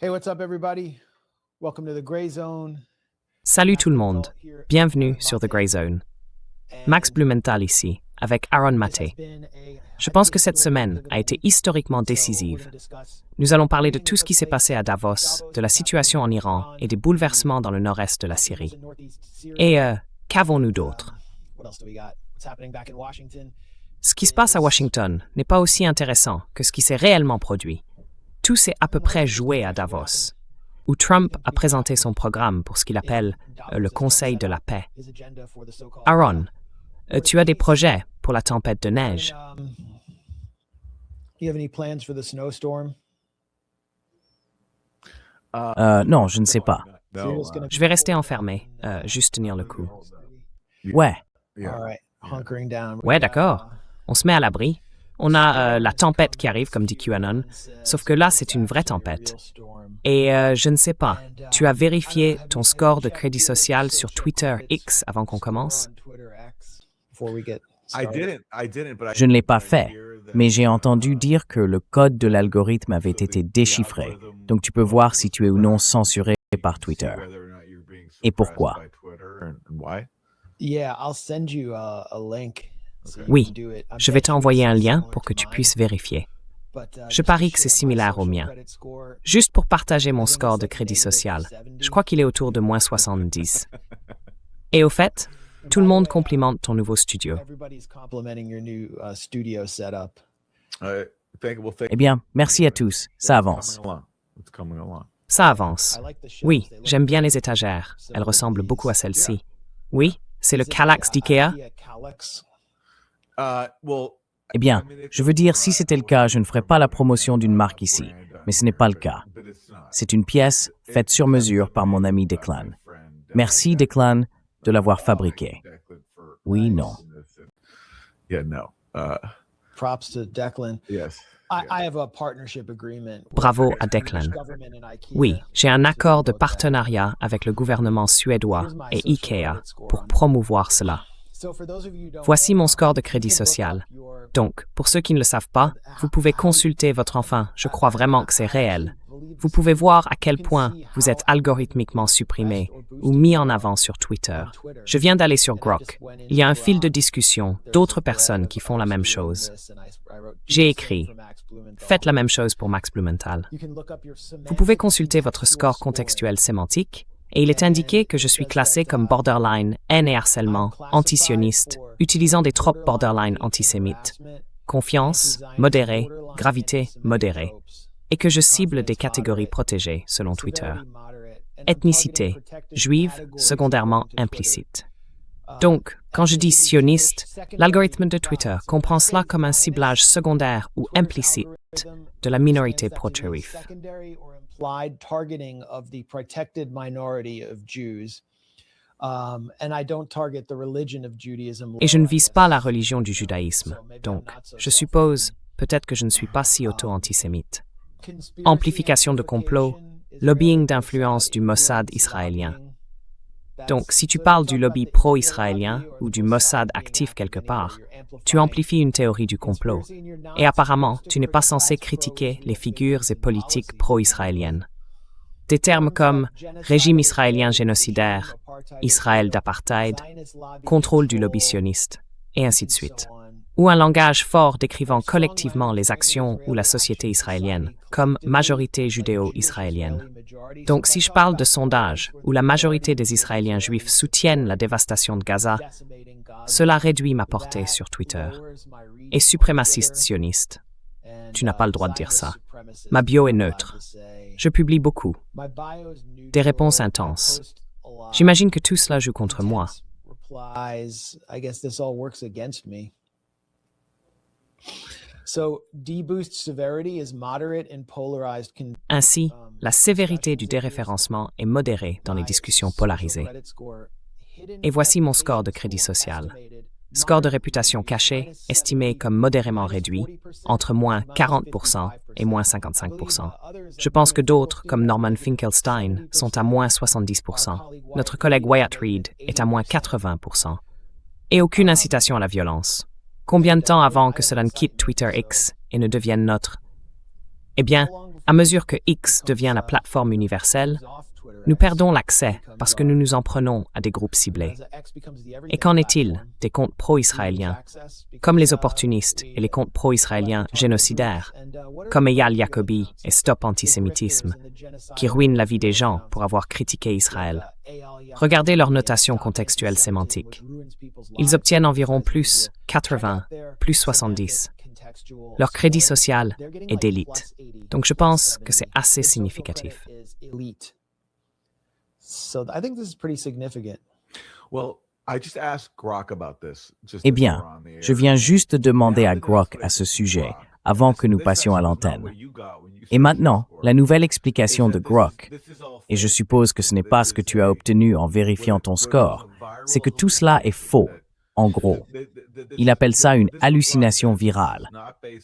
Hey, what's up, everybody? Welcome to the Gray Zone. Salut tout le monde, bienvenue sur The Gray Zone. Max Blumenthal ici, avec Aaron Maté. Je pense que cette semaine a été historiquement décisive. Nous allons parler de tout ce qui s'est passé à Davos, de la situation en Iran et des bouleversements dans le nord-est de la Syrie. Et qu'avons-nous d'autre? Ce qui se passe à Washington n'est pas aussi intéressant que ce qui s'est réellement produit. Tout s'est à peu près joué à Davos, où Trump a présenté son programme pour ce qu'il appelle le Conseil de la paix. Aaron, tu as des projets pour la tempête de neige? Non, je ne sais pas. Je vais rester enfermé, juste tenir le coup. Ouais. Ouais, d'accord. On se met à l'abri. On a la tempête qui arrive, comme dit QAnon, sauf que là, c'est une vraie tempête. Et je ne sais pas, tu as vérifié ton score de crédit social sur Twitter X avant qu'on commence? Je ne l'ai pas fait, mais j'ai entendu dire que le code de l'algorithme avait été déchiffré, donc tu peux voir si tu es ou non censuré par Twitter. Et pourquoi? Oui, je vais t'envoyer un lien pour que tu puisses vérifier. Je parie que c'est similaire au mien. Juste pour partager mon score de crédit social, je crois qu'il est autour de moins 70. Et au fait, tout le monde complimente ton nouveau studio. Eh bien, merci à tous, ça avance. Ça avance. Oui, j'aime bien les étagères. Elles ressemblent beaucoup à celle-ci. Oui, c'est le Kallax d'IKEA? Eh bien, je veux dire, si c'était le cas, je ne ferais pas la promotion d'une marque ici, mais ce n'est pas le cas. C'est une pièce faite sur mesure par mon ami Declan. Merci, Declan, de l'avoir fabriquée. Oui, non. Bravo à Declan. Oui, j'ai un accord de partenariat avec le gouvernement suédois et IKEA pour promouvoir cela. Voici mon score de crédit social. Donc, pour ceux qui ne le savent pas, vous pouvez consulter votre enfant. Je crois vraiment que c'est réel. Vous pouvez voir à quel point vous êtes algorithmiquement supprimé ou mis en avant sur Twitter. Je viens d'aller sur Grok. Il y a un fil de discussion d'autres personnes qui font la même chose. J'ai écrit « Faites la même chose pour Max Blumenthal ». Vous pouvez consulter votre score contextuel sémantique et il est indiqué que je suis classé comme borderline, haine et harcèlement, antisioniste, utilisant des tropes borderline antisémites, confiance, modéré, gravité, modérée, et que je cible des catégories protégées selon Twitter. Ethnicité, juive, secondairement implicite. Donc, quand je dis sioniste, l'algorithme de Twitter comprend cela comme un ciblage secondaire ou implicite de la minorité pro-juif. Et je ne vise pas la religion du judaïsme, donc je suppose peut-être que je ne suis pas si auto-antisémite. Amplification de complot, lobbying d'influence du Mossad israélien. Donc, si tu parles du lobby pro-israélien ou du Mossad actif quelque part, tu amplifies une théorie du complot. Et apparemment, tu n'es pas censé critiquer les figures et politiques pro-israéliennes. Des termes comme régime israélien génocidaire, Israël d'apartheid, contrôle du lobby sioniste, et ainsi de suite. Ou un langage fort décrivant collectivement les actions ou la société israélienne, comme majorité judéo-israélienne. Donc si je parle de sondage où la majorité des Israéliens juifs soutiennent la dévastation de Gaza, cela réduit ma portée sur Twitter. Et suprémaciste sioniste. Tu n'as pas le droit de dire ça. Ma bio est neutre. Je publie beaucoup. Des réponses intenses. J'imagine que tout cela joue contre moi. Ainsi, la sévérité du déréférencement est modérée dans les discussions polarisées. Et voici mon score de crédit social. Score de réputation caché, estimé comme modérément réduit, entre moins 40% et moins 55%. Je pense que d'autres, comme Norman Finkelstein, sont à moins 70%. Notre collègue Wyatt Reed est à moins 80%. Et aucune incitation à la violence. Combien de temps avant que cela ne quitte Twitter X et ne devienne notre? Eh bien, À mesure que X devient la plateforme universelle, nous perdons l'accès parce que nous nous en prenons à des groupes ciblés. Et qu'en est-il des comptes pro-israéliens, comme les opportunistes et les comptes pro-israéliens génocidaires, comme Eyal Jacobi et Stop Antisémitisme, qui ruinent la vie des gens pour avoir critiqué Israël? Regardez leur notation contextuelle sémantique. Ils obtiennent environ plus 80, plus 70. Leur crédit social est d'élite. Donc je pense que c'est assez significatif. Eh bien, je viens juste demander à Grok à ce sujet avant que nous passions à l'antenne. Et maintenant, la nouvelle explication de Grok, et je suppose que ce n'est pas ce que tu as obtenu en vérifiant ton score, c'est que tout cela est faux, en gros. Il appelle ça une hallucination virale.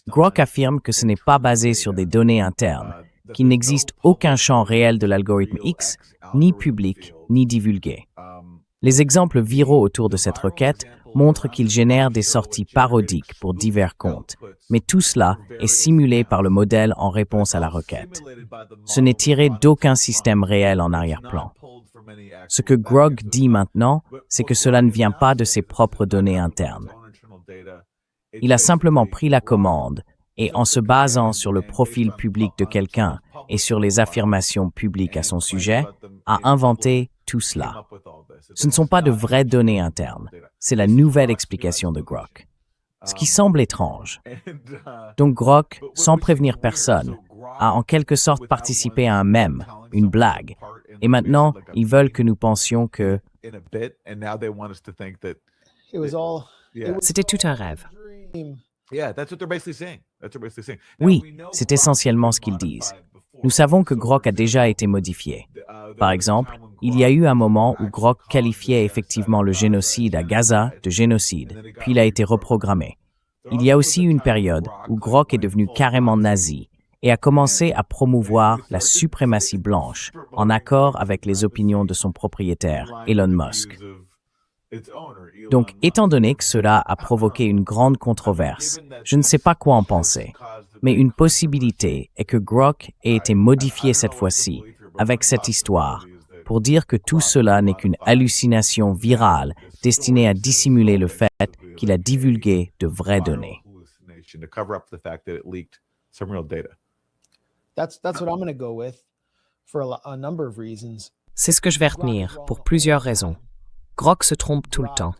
Grok affirme que ce n'est pas basé sur des données internes, qu'il n'existe aucun champ réel de l'algorithme X, ni public, ni divulgué. Les exemples viraux autour de cette requête montrent qu'il génère des sorties parodiques pour divers comptes, mais tout cela est simulé par le modèle en réponse à la requête. Ce n'est tiré d'aucun système réel en arrière-plan. Ce que Grok dit maintenant, c'est que cela ne vient pas de ses propres données internes. Il a simplement pris la commande et, en se basant sur le profil public de quelqu'un et sur les affirmations publiques à son sujet, a inventé tout cela. Ce ne sont pas de vraies données internes, c'est la nouvelle explication de Grok. Ce qui semble étrange. Donc Grok, sans prévenir personne, a en quelque sorte participé à un mème, une blague, et maintenant ils veulent que nous pensions que... C'était tout un rêve. Oui, c'est essentiellement ce qu'ils disent. Nous savons que Grok a déjà été modifié. Par exemple, il y a eu un moment où Grok qualifiait effectivement le génocide à Gaza de génocide, puis il a été reprogrammé. Il y a aussi une période où Grok est devenu carrément nazi et a commencé à promouvoir la suprématie blanche en accord avec les opinions de son propriétaire, Elon Musk. Donc, étant donné que cela a provoqué une grande controverse, je ne sais pas quoi en penser. Mais une possibilité est que Grok ait été modifié cette fois-ci, avec cette histoire, pour dire que tout cela n'est qu'une hallucination virale destinée à dissimuler le fait qu'il a divulgué de vraies données. C'est ce que je vais retenir pour plusieurs raisons. Grok se trompe tout le temps.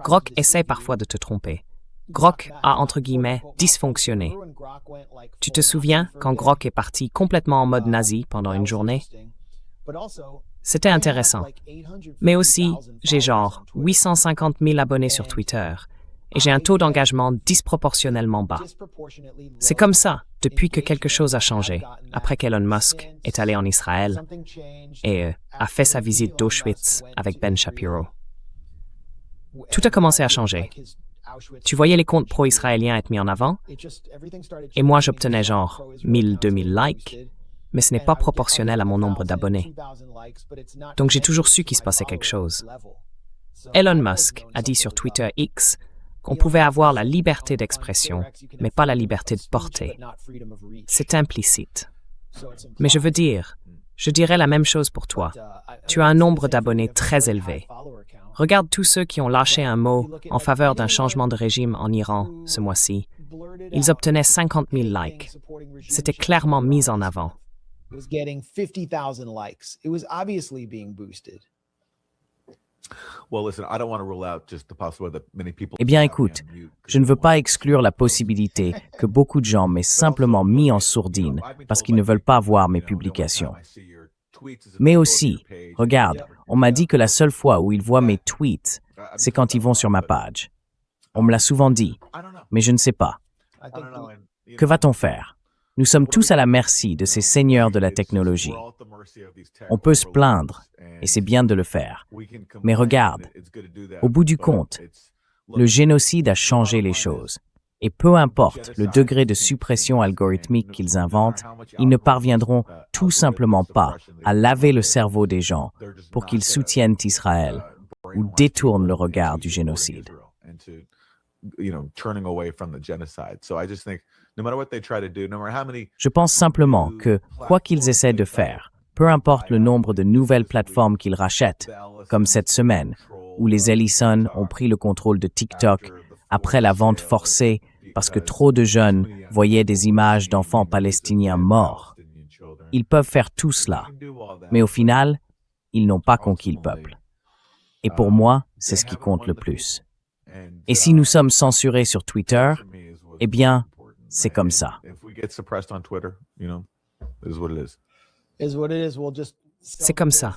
Grok essaie parfois de te tromper. Grok a, entre guillemets, dysfonctionné. Tu te souviens quand Grok est parti complètement en mode nazi pendant une journée? C'était intéressant. Mais aussi, j'ai genre 850 000 abonnés sur Twitter et j'ai un taux d'engagement disproportionnellement bas. C'est comme ça depuis que quelque chose a changé, après qu'Elon Musk est allé en Israël et a fait sa visite d'Auschwitz avec Ben Shapiro. Tout a commencé à changer. Tu voyais les comptes pro-israéliens être mis en avant, et moi j'obtenais genre 1000, 2000 likes, mais ce n'est pas proportionnel à mon nombre d'abonnés. Donc j'ai toujours su qu'il se passait quelque chose. Elon Musk a dit sur Twitter X qu'on pouvait avoir la liberté d'expression, mais pas la liberté de porter. C'est implicite. Mais je dirais la même chose pour toi. Tu as un nombre d'abonnés très élevé. Regarde tous ceux qui ont lâché un mot en faveur d'un changement de régime en Iran ce mois-ci. Ils obtenaient 50 000 likes. C'était clairement mis en avant. Eh bien, écoute, je ne veux pas exclure la possibilité que beaucoup de gens m'aient simplement mis en sourdine parce qu'ils ne veulent pas voir mes publications. Mais aussi, regarde, on m'a dit que la seule fois où ils voient mes tweets, c'est quand ils vont sur ma page. On me l'a souvent dit, mais je ne sais pas. Que va-t-on faire? Nous sommes tous à la merci de ces seigneurs de la technologie. On peut se plaindre, et c'est bien de le faire. Mais regarde, au bout du compte, le génocide a changé les choses. Et peu importe le degré de suppression algorithmique qu'ils inventent, ils ne parviendront tout simplement pas à laver le cerveau des gens pour qu'ils soutiennent Israël ou détournent le regard du génocide. Je pense simplement que, quoi qu'ils essaient de faire, peu importe le nombre de nouvelles plateformes qu'ils rachètent, comme cette semaine, où les Ellison ont pris le contrôle de TikTok après la vente forcée parce que trop de jeunes voyaient des images d'enfants palestiniens morts. Ils peuvent faire tout cela, mais au final, ils n'ont pas conquis le peuple. Et pour moi, c'est ce qui compte le plus. Et si nous sommes censurés sur Twitter, eh bien, c'est comme ça. C'est comme ça.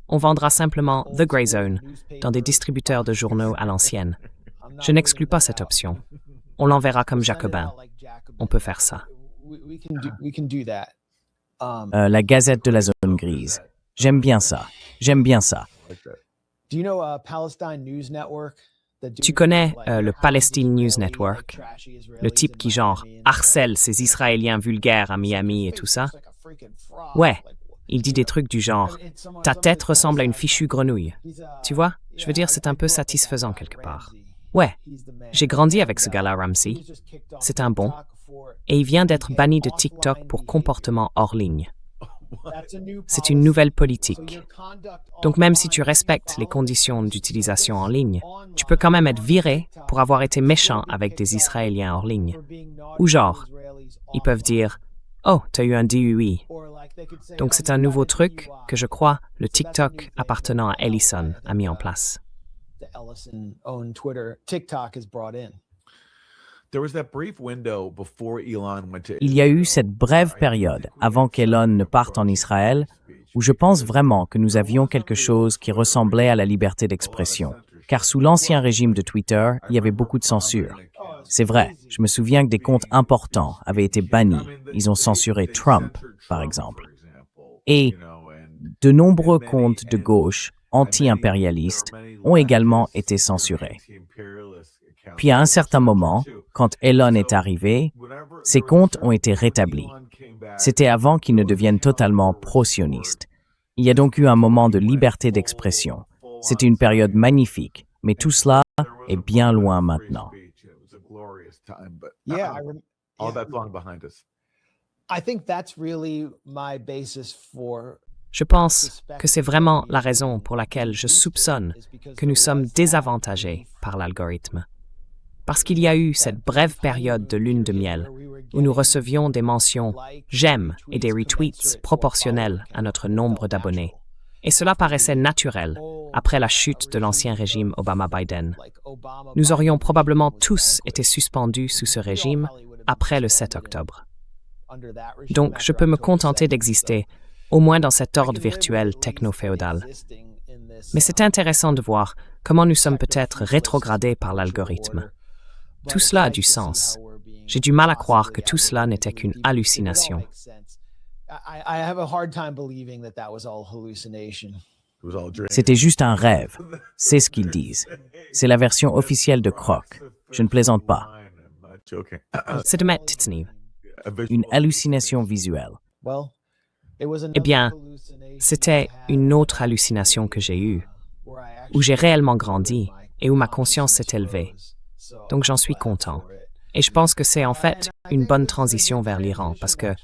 On vendra simplement The Grey Zone dans des distributeurs de journaux à l'ancienne. Je n'exclus pas cette option. On l'enverra comme jacobin. On peut faire ça. La Gazette de la zone grise. J'aime bien ça. J'aime bien ça. Tu connais le Palestine News Network, le type qui genre harcèle ces Israéliens vulgaires à Miami et tout ça? Ouais, il dit des trucs du genre « Ta tête ressemble à une fichue grenouille ». Tu vois, je veux dire, c'est un peu satisfaisant quelque part. Ouais, j'ai grandi avec ce gars-là, Ramsey. C'est un bon. Et il vient d'être banni de TikTok pour comportement hors ligne. C'est une nouvelle politique. Donc même si tu respectes les conditions d'utilisation en ligne, tu peux quand même être viré pour avoir été méchant avec des Israéliens hors ligne. Ou genre, ils peuvent dire « Oh, t'as eu un DUI ». Donc c'est un nouveau truc que je crois le TikTok appartenant à Ellison a mis en place. Il y a eu cette brève période avant qu'Elon ne parte en Israël où je pense vraiment que nous avions quelque chose qui ressemblait à la liberté d'expression, car sous l'ancien régime de Twitter, il y avait beaucoup de censure. C'est vrai, je me souviens que des comptes importants avaient été bannis. Ils ont censuré Trump, par exemple. Et de nombreux comptes de gauche anti-impérialistes ont également été censurés. Puis à un certain moment, quand Elon est arrivé, ces comptes ont été rétablis. C'était avant qu'ils ne deviennent totalement pro-sionistes. Il y a donc eu un moment de liberté d'expression. C'était une période magnifique, mais tout cela est bien loin maintenant. Je pense que c'est vraiment la raison pour laquelle je soupçonne que nous sommes désavantagés par l'algorithme. Parce qu'il y a eu cette brève période de lune de miel où nous recevions des mentions « j'aime » et des retweets proportionnels à notre nombre d'abonnés. Et cela paraissait naturel après la chute de l'ancien régime Obama-Biden. Nous aurions probablement tous été suspendus sous ce régime après le 7 octobre. Donc, je peux me contenter d'exister, au moins dans cet ordre virtuel techno-féodal. Mais c'est intéressant de voir comment nous sommes peut-être rétrogradés par l'algorithme. Tout cela a du sens. J'ai du mal à croire que tout cela n'était qu'une hallucination. C'était juste un rêve. C'est ce qu'ils disent. C'est la version officielle de Croc. Je ne plaisante pas. C'est de mettre Titsniv. Une hallucination visuelle. Eh bien, c'était une autre hallucination que j'ai eue, où j'ai réellement grandi et où ma conscience s'est élevée. Donc j'en suis content. Et je pense que c'est en fait une bonne transition vers l'Iran parce que